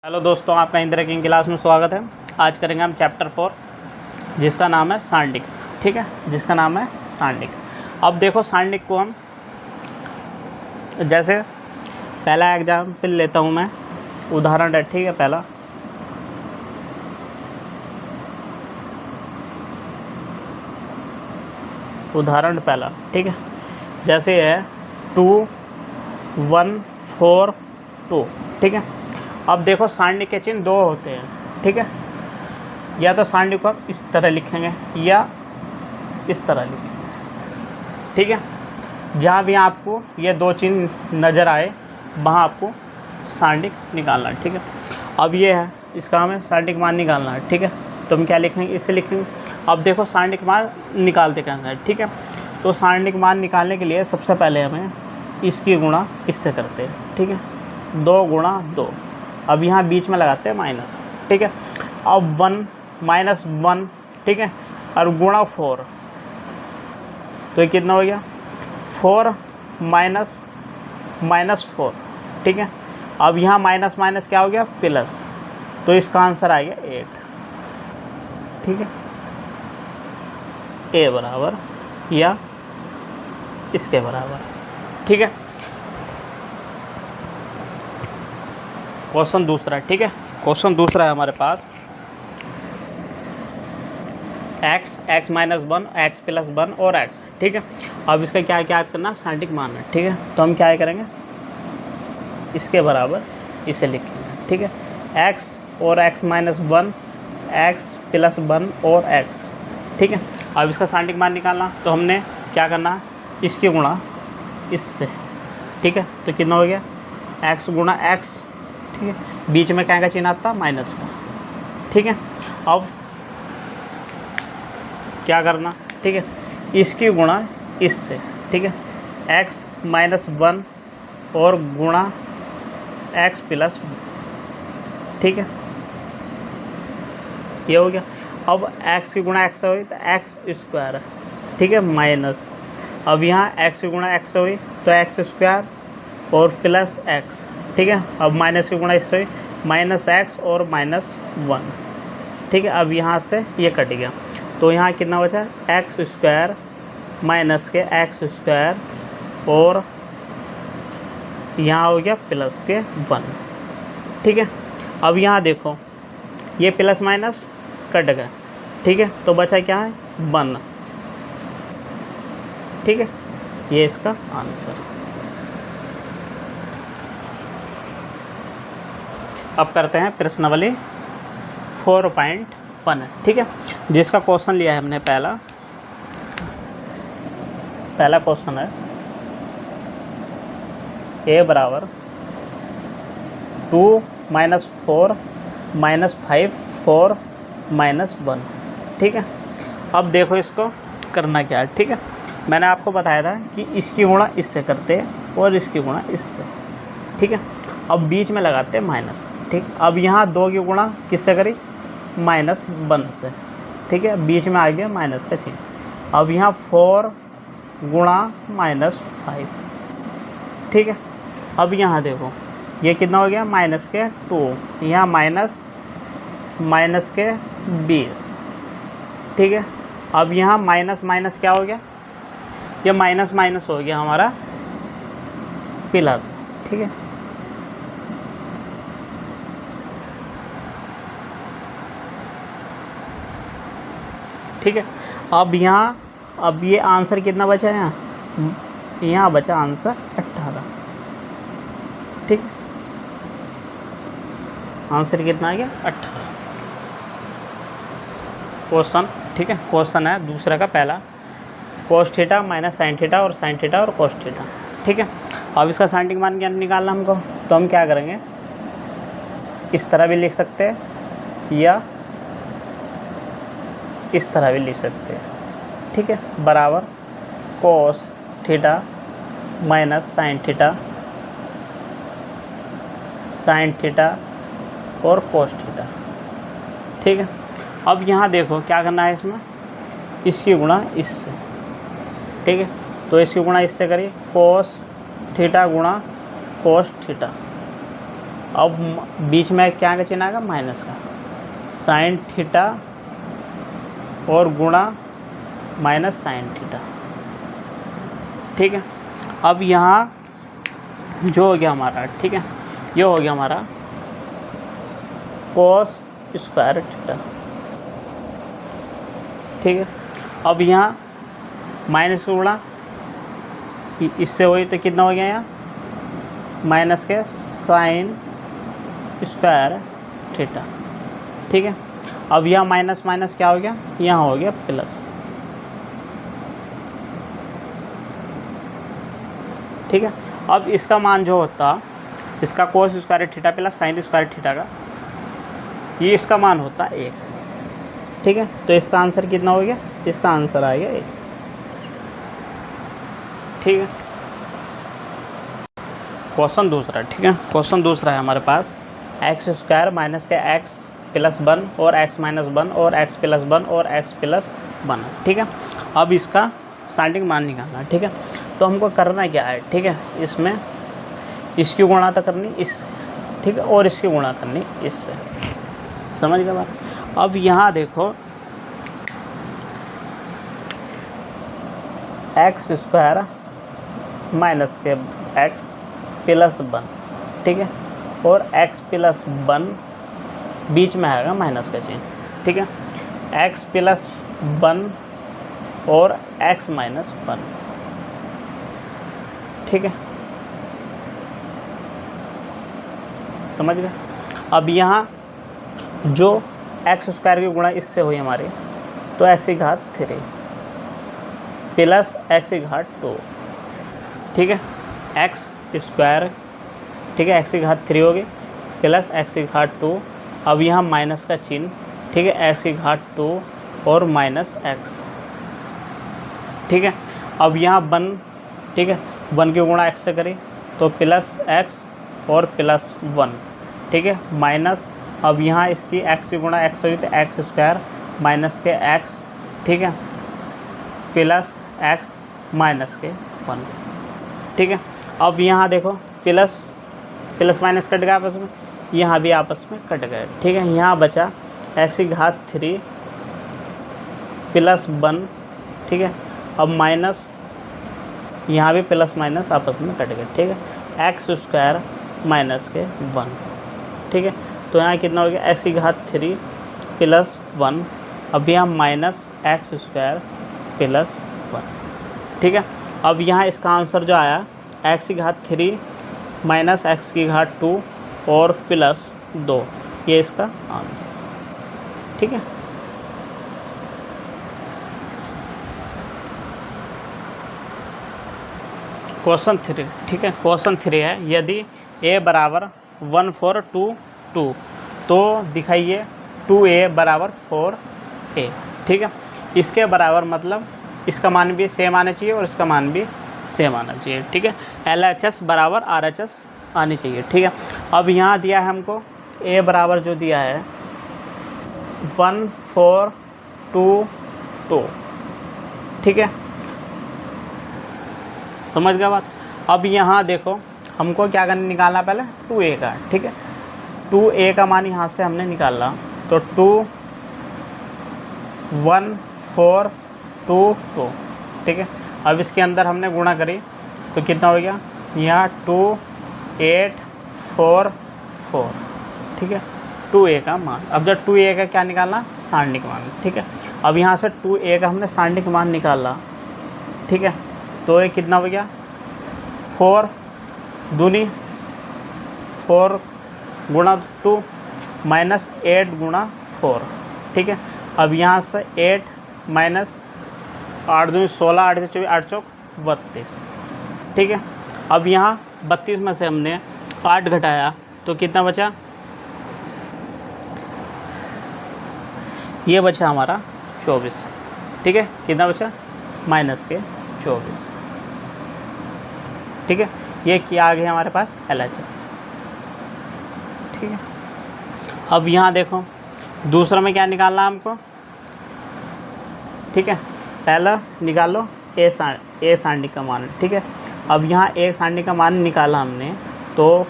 Hello दोस्तों, आपका इंदिरा की क्लास में स्वागत है। आज करेंगे हम चैप्टर 4 जिसका नाम है सांडिक। ठीक है, जिसका नाम है सांडिक। अब देखो सांडिक को हम जैसे पहला एग्जाम्पल लेता हूँ मैं, उदाहरण है। ठीक है, पहला उदाहरण पहला। ठीक है, जैसे है 2 1 4 2। ठीक है, अब देखो सांडिक के चिन्ह दो होते हैं। ठीक है, या तो सांडिक को हम इस तरह लिखेंगे या इस तरह लिखेंगे। ठीक है, जहाँ भी आपको ये दो चिन्ह नज़र आए वहाँ आपको सांडिक निकालना है। ठीक है, अब ये है, इसका हमें सांडिक मान निकालना है। ठीक है, तो हम क्या लिखेंगे, इससे लिखेंगे। अब देखो सांडिक मान निकालते क्या है। ठीक है, तो सांडिक मान निकालने के लिए सबसे पहले हमें इसकी गुणा इससे करते हैं। ठीक है, 2 गुणा 2। अब यहाँ बीच में लगाते हैं माइनस। ठीक है, अब 1 माइनस 1। ठीक है, और गुणा 4, तो ये कितना हो गया 4 माइनस माइनस 4। ठीक है, अब यहाँ माइनस माइनस क्या हो गया प्लस, तो इसका आंसर आ गया 8। ठीक है, ए बराबर या इसके बराबर। ठीक है, क्वेश्चन दूसरा। ठीक है, क्वेश्चन दूसरा है हमारे पास x माइनस 1 x प्लस 1 और x। ठीक है, अब इसका क्या क्या करना, सांडिक मान है। ठीक है, तो हम क्या करेंगे, इसके बराबर इसे लिखेंगे। ठीक है, x और x माइनस 1 x प्लस 1 और x। ठीक है, अब इसका सांडिक मान निकालना, तो हमने क्या करना, इसकी गुणा इससे। ठीक है, तो कितना हो गया x गुणा x। ठीक है, बीच में क्या का चिन्ह आता माइनस का। ठीक है, अब क्या करना, ठीक है, इसकी गुणा इससे। ठीक है, x माइनस 1 और गुणा x प्लस 1। ठीक है, ये हो गया। अब x की गुणा x हुई तो x स्क्वायर है। ठीक है, माइनस, अब यहाँ x की गुणा x हुई तो x स्क्वायर और प्लस x। ठीक है, अब माइनस की गुणा इससे हुई माइनस x और माइनस 1। ठीक है, अब यहाँ से ये कट गया, तो यहाँ कितना बचा x स्क्वायर माइनस के x स्क्वायर और यहाँ हो गया प्लस के 1। ठीक है, अब यहाँ देखो ये प्लस माइनस कट गया। ठीक है, तो बचा क्या है 1। ठीक है, ये इसका आंसर। अब करते हैं प्रश्नावली 4.1। ठीक है, जिसका क्वेश्चन लिया है हमने पहला क्वेश्चन है a बराबर 2 माइनस 4 माइनस 5 4 माइनस 1। ठीक है, अब देखो इसको करना क्या है। ठीक है, मैंने आपको बताया था कि इसकी गुणा इससे करते हैं और इसकी गुणा इससे। ठीक है, अब बीच में लगाते हैं माइनस। ठीक, अब यहाँ 2 की गुणा किससे करी, माइनस 1 से। ठीक है, बीच में आ गया माइनस का चिन्ह। अब यहाँ 4 गुणा माइनस 5। ठीक है, अब यहाँ देखो ये कितना हो गया माइनस के 2, यहाँ माइनस के 20। ठीक है, अब यहाँ माइनस माइनस क्या हो गया, ये माइनस माइनस हो गया हमारा प्लस। ठीक है, ठीक है, अब यहाँ अब ये आंसर कितना बचा है, यहाँ बचा आंसर 18। ठीक, आंसर कितना आ गया 18 क्वेश्चन। ठीक है, क्वेश्चन है दूसरा का पहला cos theta minus sine theta और साइन थीटा और cos थीटा। ठीक है, अब इसका सांडिक मान क्या निकालना हमको, तो हम क्या करेंगे, इस तरह भी लिख सकते हैं या इस तरह भी लिख सकते हैं। ठीक है, बराबर cos theta minus sine theta और cos थीटा। ठीक है, अब यहाँ देखो क्या करना है, इसमें इसकी गुणा इससे। ठीक है, तो इसकी गुणा इससे करिए cos थीटा गुणा cos थीटा। अब बीच में क्या का चिन्ह आएगा, माइनस का, साइन थीटा और गुणा माइनस साइन थीटा। ठीक है, अब यहाँ जो हो गया हमारा, ठीक है, ये हो गया हमारा कोस स्क्वायर थीटा। ठीक है, अब यहाँ माइनस का गुणा इससे हुई तो कितना हो गया, यहाँ माइनस के साइन स्क्वायर थीटा। ठीक है, अब यह माइनस माइनस क्या हो गया, यहाँ हो गया प्लस। ठीक है, अब इसका मान जो होता, इसका cos square theta plus sine square theta का, ये इसका मान होता 1। ठीक है, तो इसका आंसर कितना हो गया, इसका आंसर आ गया 1। ठीक है, क्वेश्चन दूसरा। ठीक है, क्वेश्चन दूसरा है हमारे पास, एक्स स्क्वायर माइनस के एक्स प्लस 1 और एक्स माइनस 1 और एक्स प्लस 1 और एक्स प्लस 1। ठीक है, अब इसका स्टार्टिंग मान निकालना है। ठीक है, तो हमको करना क्या है, ठीक है, इसमें इसकी गुणा तो करनी इस, ठीक है, और इसकी गुणा करनी इससे। समझ गए बात। अब यहाँ देखो एक्स स्क्वायर माइनस के एक्स प्लस 1, ठीक है, और एक्स प्लस 1 बीच में आएगा माइनस का चिन्ह। ठीक है, एक्स प्लस 1 और एक्स माइनस 1। ठीक है, समझ गए। अब यहाँ जो एक्स स्क्वायर की गुणा इससे हुई हमारी, तो एक्स की घात 3 प्लस एक्स की घात 2। ठीक है, एक्स स्क्वायर, ठीक है, एक्स की घात 3 होगी प्लस एक्स की घात 2। अब यहाँ माइनस का चिन्ह, ठीक है, एक्स की घात 2 और माइनस एक्स। ठीक है, अब यहाँ 1, ठीक है, 1 की गुणा एक्स से करी तो प्लस एक्स और प्लस 1। ठीक है, माइनस, अब यहाँ इसकी एक्स की गुणा एक्स हुई तो एक्स स्क्वायर माइनस के एक्स, ठीक है, प्लस एक्स माइनस के 1। ठीक है, अब यहाँ देखो प्लस प्लस माइनस कट गया आपस में, यहाँ भी आपस में कट गए। ठीक है, यहाँ बचा एक्स की घात 3 प्लस 1। ठीक है, अब माइनस, यहाँ भी प्लस माइनस आपस में कट गए। ठीक है, एक्स स्क्वायर माइनस के 1। ठीक है, तो यहाँ कितना हो गया, एक्स की घात 3 प्लस 1। अब यहाँ माइनस एक्स स्क्वायर प्लस 1। ठीक है, अब यहाँ इसका आंसर जो आया एक्स की घात 3 माइनस एक्स की घात 2 और प्लस 2, ये इसका आंसर। ठीक है, क्वेश्चन 3। ठीक है, क्वेश्चन 3 है, यदि a बराबर 1 4 2 2 तो दिखाइए 2a बराबर 4a। ठीक है, इसके बराबर मतलब इसका मान भी सेम आना चाहिए और इसका मान भी सेम आना चाहिए। ठीक है, LHS बराबर RHS आनी चाहिए। ठीक है, अब यहाँ दिया है हमको a बराबर जो दिया है 1 4 2 2। ठीक है, समझ गया बात। अब यहाँ देखो हमको क्या करना, निकालना पहले 2a का। ठीक है, 2a का मान यहाँ से हमने निकाला तो 2 1 4 2 2। ठीक है, अब इसके अंदर हमने गुणा करी तो कितना हो गया, यहाँ 2 8 4 4। ठीक है, 2a का मान। अब जब 2a का क्या निकालना, सारणिक मान। ठीक है, अब यहाँ से 2a का हमने सारणिक मान निकाला। ठीक है, तो ये कितना हो गया, 4 दूनी 4 गुणा 2 माइनस 8 गुणा 4। ठीक है, अब यहाँ से 8 माइनस 8 दूनी 16 8 24 8 चौक 32। ठीक है, अब यहाँ 32 में से हमने 8 घटाया तो कितना बचा, ये बचा हमारा 24। ठीक है, कितना बचा, माइनस के 24। ठीक है, ये क्या आ गया हमारे पास, LHS। ठीक है, अब यहाँ देखो दूसरा में क्या निकालना हमको। ठीक है, पहला निकाल लो ए सारणिक का मान। ठीक है, अब यहाँ ए सारणिक का मान निकाला हमने तो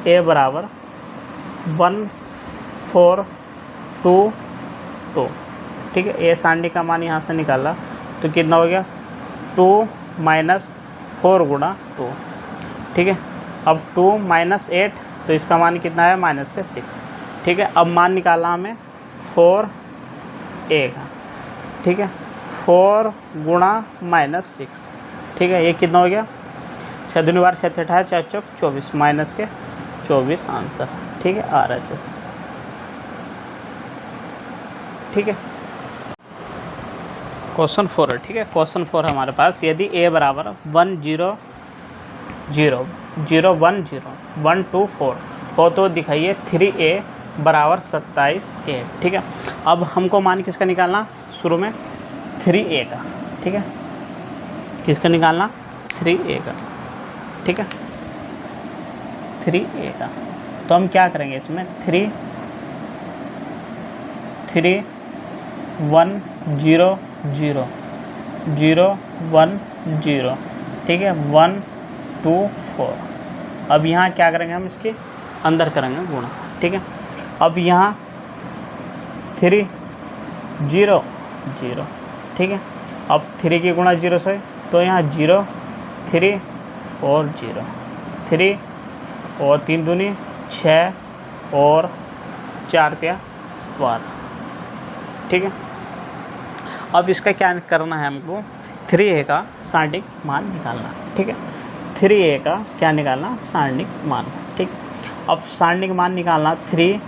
ए बराबर 1 4 2 2, ठीक है। ए सारणी का मान यहाँ से निकाला तो कितना हो गया 2 माइनस 4 गुणा 2, ठीक है। अब 2 माइनस 8 तो इसका मान कितना है -6, ठीक है। अब मान निकालना हमें 4 ए का, ठीक है। 4 गुणा -6, ठीक है। ये कितना हो गया 6 दूनी 12 6 18 4 चौक 24 माइनस के 24 आंसर, ठीक है। RHS, ठीक है। क्वेश्चन 4 है, ठीक है। क्वेश्चन 4 हमारे पास, यदि ए बराबर 1 0 0 0 1 0 1 2 4 हो तो दिखाइए 3a बराबर 27a, ठीक है। अब हमको मान किसका निकालना, शुरू में 3a का, ठीक है। किसका निकालना 3a का, ठीक है। 3a का तो हम क्या करेंगे इसमें 3 1 0 0 0 1 0, ठीक है। 1 2 4। अब यहाँ क्या करेंगे हम इसके अंदर करेंगे गुणा, ठीक है। अब यहाँ 3 0 0, ठीक है। अब 3 की गुणा 0 से तो यहाँ 0 3 और 0 3 और 3 दूनी 6 और 4 3 12, ठीक है। अब इसका क्या करना है हमको 3a का सारणिक मान निकालना, ठीक है। 3a का क्या निकालना सारणिक मान, ठीक। अब सारणिक मान निकालना 3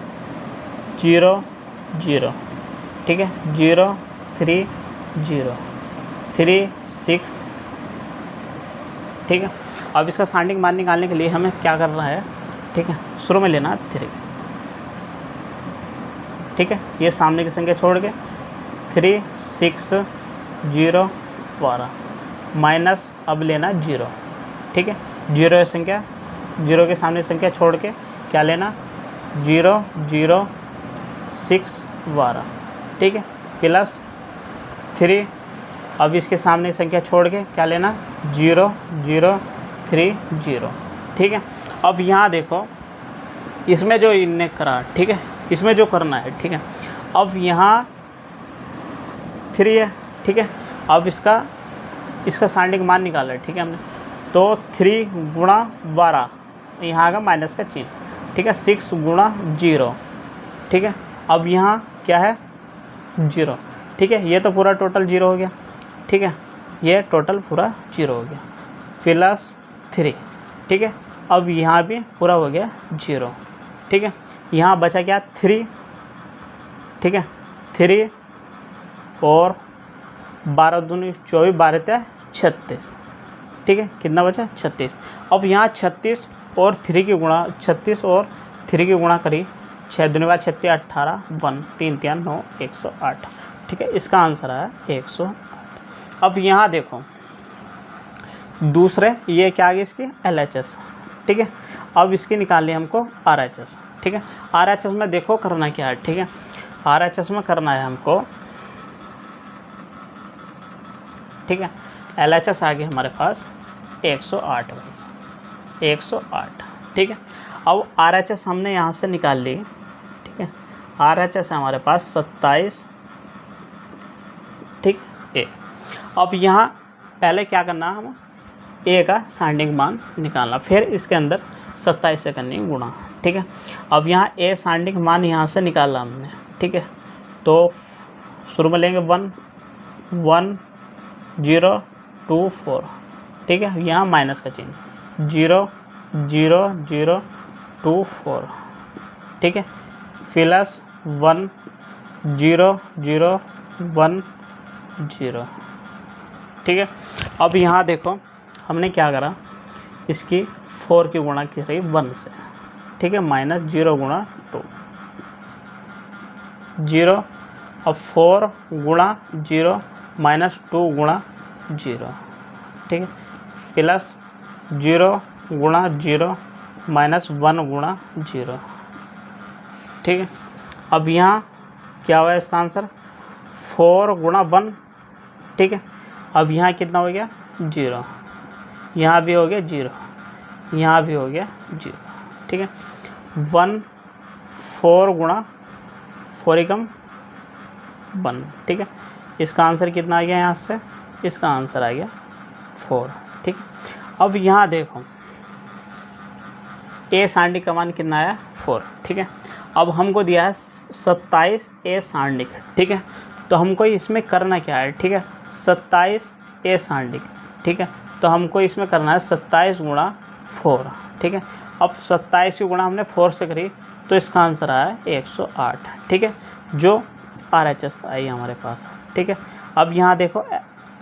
0 0, ठीक है। 0 3 0 3 6, ठीक है। अब इसका सारणिक मान निकालने के लिए हमें क्या करना है, ठीक है। शुरू में लेना 3, ठीक है। ये सामने की संख्या छोड़ के 3 6 0 12 माइनस अब लेना 0, ठीक है। 0 संख्या 0 के सामने संख्या छोड़ के क्या लेना 0 0 6 12, ठीक है। प्लस 3 अब इसके सामने संख्या छोड़ के क्या लेना 0 0 3 0, ठीक है। अब यहाँ देखो इसमें जो इनने करा, ठीक है, इसमें जो करना है, ठीक है। अब यहाँ 3 है, ठीक है। अब इसका सारणिक मान निकाला है, ठीक है हमने। तो 3 गुणा 12 यहाँ का माइनस का चिन्ह, ठीक है। 6 गुणा 0, ठीक है। अब यहाँ क्या है 0, ठीक है। ये तो पूरा टोटल 0 हो गया, ठीक है। ये टोटल पूरा 0 हो गया प्लस 3, ठीक है। अब यहाँ भी पूरा हो गया 0, ठीक है। यहाँ बचा क्या 3, ठीक है। 3 और 12 दूनी 24 12 3 36, ठीक है। कितना बचा 36। अब यहाँ 36 और 3 की गुणा 36 और 3 की गुणा करी 6 दूनी 12 36 18 1 3 3 9 108, ठीक है। इसका आंसर है 108। अब यहाँ देखो दूसरे ये क्या आ गया इसकी LHS, ठीक है। अब इसकी निकालनी है हमको RHS, ठीक है। RHS में देखो करना क्या है, ठीक है। RHS में करना है हमको, ठीक है। LHS आ गया हमारे पास 108 भाई 108, ठीक है। अब RHS हमने यहाँ से निकाल ली, ठीक है। RHS है हमारे पास 27, ठीक ए। अब यहाँ पहले क्या करना है हम ए का सारणिक मान निकालना, फिर इसके अंदर 27 से करनी गुणा, ठीक है। अब यहाँ ए सारणिक मान यहाँ से निकाला हमने, ठीक है। तो शुरू में लेंगे 1 1 0 2 4, ठीक है। यहाँ माइनस का चिन्ह 0 0 0 2 4, ठीक है। प्लस 1 0 0 1 0, ठीक है। अब यहाँ देखो हमने क्या करा इसकी 4 की गुणा की रही 1 से, ठीक है। माइनस 0 गुणा 2 0, अब 4 गुणा 0 माइनस 2 गुणा 0, ठीक है। प्लस 0 गुणा 0 माइनस 1 गुणा 0, ठीक है। अब यहाँ क्या हुआ इसका आंसर 4 गुणा 1, ठीक है। अब यहाँ कितना हो गया 0, यहाँ भी हो गया 0, यहाँ भी हो गया 0, ठीक है। 1 4 गुणा 4 एकम 1, ठीक है। इसका आंसर कितना आ गया यहाँ से, इसका आंसर आ गया 4, ठीक है। अब यहाँ देखो ए सांडिक का मान कितना आया 4, ठीक है। अब हमको दिया है 27 ए सांडिक, ठीक है। तो हमको इसमें करना क्या है, ठीक है, 27 ए सांडिक, ठीक है। तो हमको इसमें करना है 27 गुणा 4, ठीक है। अब 27 की गुणा हमने 4 से करी तो इसका आंसर आया 108, ठीक है, जो RHS आई हमारे पास, ठीक है। अब यहाँ देखो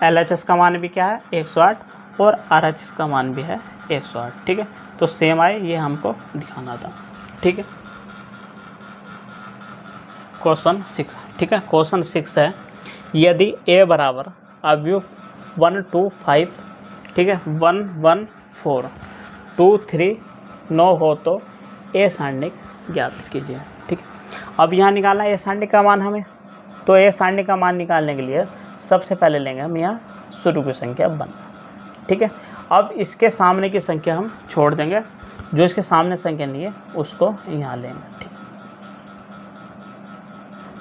LHS का मान भी क्या है 108 और RHS का मान भी है 108, ठीक है। तो सेम आए, ये हमको दिखाना था, ठीक है। क्वेश्चन 6, ठीक है। क्वेश्चन 6 है, यदि a बराबर अवयव 1 2 5, ठीक है, 1 1 4 2 3 9 हो तो a सांडिक ज्ञात कीजिए, ठीक है। अब यहाँ निकालना है a सांडिक का मान हमें, तो a सांडिक का मान निकालने के लिए सबसे पहले लेंगे हम यहाँ शुरू की संख्या 1, ठीक है। अब इसके सामने की संख्या हम छोड़ देंगे, जो इसके सामने संख्या नहीं है उसको यहाँ लेंगे, ठीक है।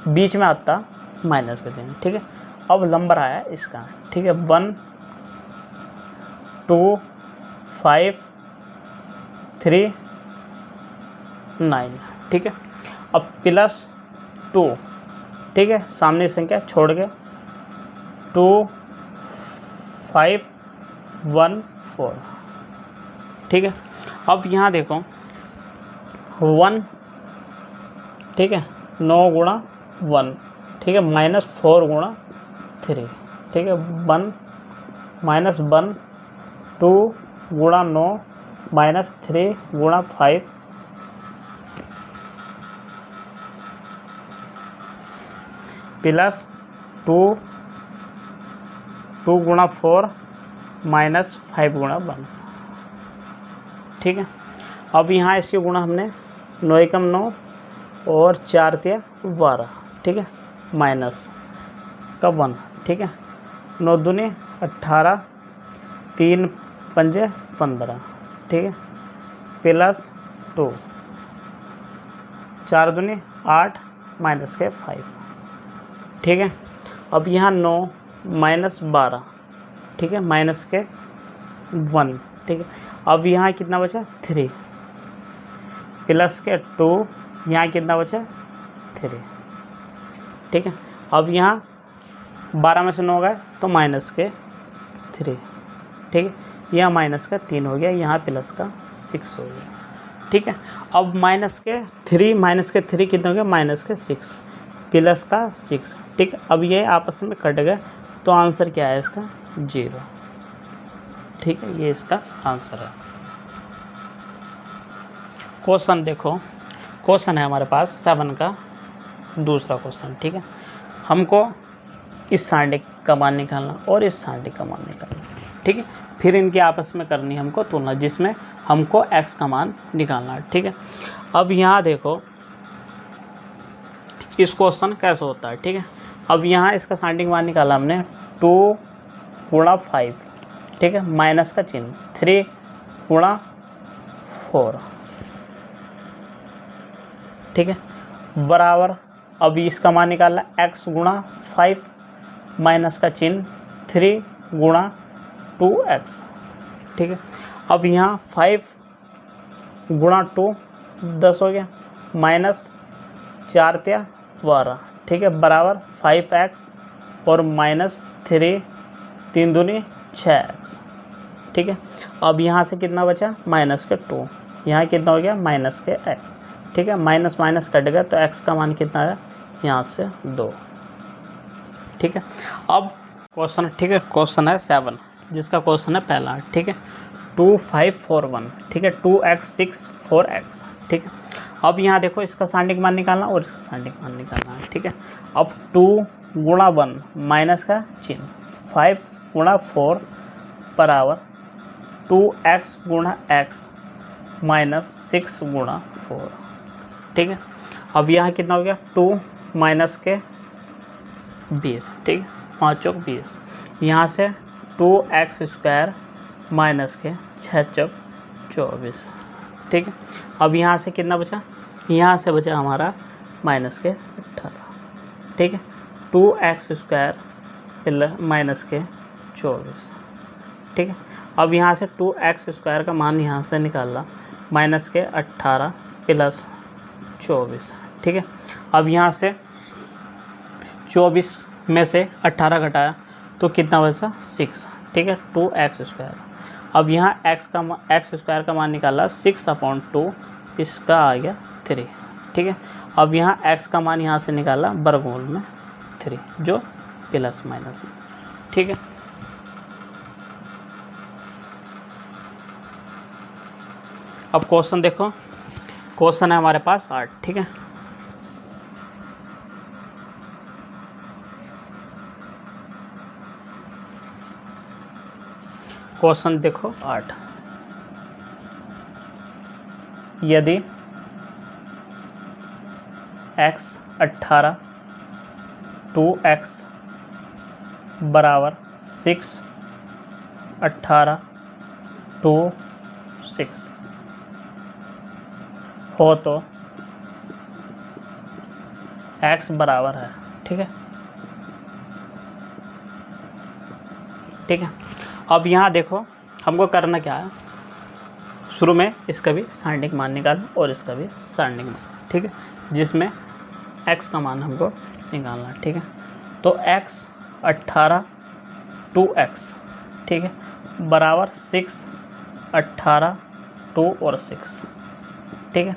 बीच में आता माइनस कर देंगे, ठीक है। अब नंबर आया इसका, ठीक है, 1 2 5 3 9, ठीक है। अब प्लस 2, ठीक है, सामने संख्या छोड़ के 2 5 1 4, ठीक है। अब यहाँ देखो 1, ठीक है, 9 गुणा 1, ठीक है, -4 गुणा 3, ठीक है, 1 -1 2 गुणा 9 -3 गुणा 5 प्लस 2 गुणा 4 -5 गुणा 1, ठीक है। अब यहाँ इसके गुणा हमने 9 एकम 9 और 4 तिया 12, ठीक है, माइनस का 1, ठीक है। 9 दूनी 18 3 पंजे 15, ठीक है, प्लस 2 4 दूनी 8 माइनस के 5, ठीक है। अब यहाँ 9 -12, ठीक है, माइनस के 1, ठीक है। अब यहाँ कितना बचा 3 प्लस के 2, यहाँ कितना बचा 3, ठीक है। अब यहाँ 12 में से 9 गए तो माइनस के 3, ठीक है, यहाँ माइनस का 3 हो गया, यहाँ प्लस का 6 हो गया, ठीक है। अब माइनस के 3 कितना हो गया -6 प्लस का 6, ठीक है। अब ये आपस में कट गए तो आंसर क्या है इसका 0, ठीक है, ये इसका आंसर है। क्वेश्चन देखो, क्वेश्चन है हमारे पास 7 का दूसरा क्वेश्चन, ठीक है। हमको इस सांडिक का मान निकालना और इस सांडिक का मान निकालना, ठीक है। फिर इनकी आपस में करनी हमको तुलना, जिसमें हमको x का मान निकालना है, ठीक है। अब यहाँ देखो इस क्वेश्चन कैसे होता है, ठीक है। अब यहाँ इसका सांडिक मान निकाला हमने 2 गुणा 5, ठीक है, माइनस का चिन्ह 3 गुणा 4, ठीक है, बराबर। अब इसका मान निकालना x गुणा 5 माइनस का चिन्ह 3 गुणा 2x, ठीक है। अब यहाँ 5 गुणा 2 10 हो गया, माइनस 4 तिया 12, ठीक है, बराबर 5x और -3 3 दूनी 6x, ठीक है। अब यहाँ से कितना बचा माइनस के 2, यहाँ कितना हो गया माइनस के x, ठीक है, माइनस माइनस कट गया तो x का मान कितना है यहाँ से 2, ठीक है। अब क्वेश्चन, ठीक है, क्वेश्चन है 7 जिसका क्वेश्चन है पहला, ठीक है, 2 5 4 1, ठीक है, 2x 6 4x, ठीक है। अब यहाँ देखो इसका सांडिक मान निकालना और इसका सांडिक मान निकालना है, ठीक है। अब 2 गुणा 1 माइनस का चिन्ह 5 गुणा 4 बराबर 2x गुणा x -6 गुणा 4, ठीक है। अब यहाँ कितना हो गया 2 माइनस के 20, ठीक है, 5 चौक 20, यहाँ से 2x² माइनस के 6 चौक 24, ठीक है। अब यहाँ से कितना बचा, यहाँ से बचा हमारा माइनस के 18, ठीक है। 2x स्क्वायर प्लस माइनस के 24, ठीक है। अब यहाँ से 2x स्क्वायर का मान यहाँ से निकालना, माइनस के 18 प्लस 24, ठीक है। अब यहाँ से 24 में से 18 घटाया तो कितना बचा 6, ठीक है। 2x square. अब यहाँ x स्क्वायर का मान निकाला 6/2, इसका आ गया 3, ठीक है। अब यहाँ x का मान यहाँ से निकाला वर्गमूल में 3, जो प्लस माइनस में, ठीक है। अब क्वेश्चन देखो, क्वेश्चन है हमारे पास 8, ठीक है। क्वेश्चन देखो 8, यदि x 18, 2x बराबर 6, 18, 2, 6 हो तो x बराबर है, ठीक है, ठीक है। अब यहाँ देखो हमको करना क्या है, शुरू में इसका भी सारणिक मान निकालना और इसका भी सारणिक मान, ठीक है, जिसमें x का मान हमको निकालना है, ठीक है। तो x 18, 2x, ठीक है, बराबर 6, 18, 2 और 6, ठीक है।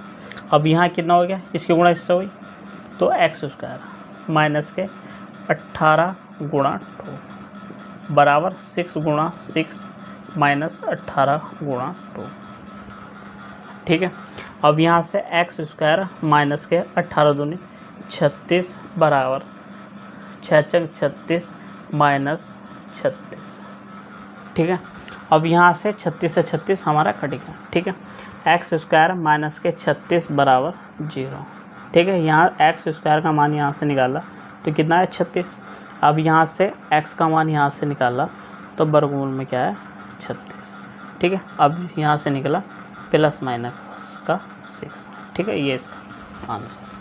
अब यहाँ कितना हो गया, इसकी गुणा इससे हुई तो x स्क्वायर माइनस के 18 गुणा 2 बराबर 6 गुणा 6 माइनस 18 गुणा 2, ठीक है। अब यहाँ से x स्क्वायर माइनस के 18 दूनी 36 बराबर 6 36 माइनस 36, ठीक है। अब यहाँ से 36 से 36 हमारा कट गया, ठीक है। एक्स स्क्वायर माइनस के 36 बराबर 0, ठीक है। यहाँ एक्स स्क्वायर का मान यहाँ से निकाला तो कितना है 36। अब यहाँ से x का मान यहाँ से निकाला तो वर्गमूल में क्या है 36, ठीक है। अब यहाँ से निकला प्लस माइनस का 6, ठीक है। ये इसका आंसर।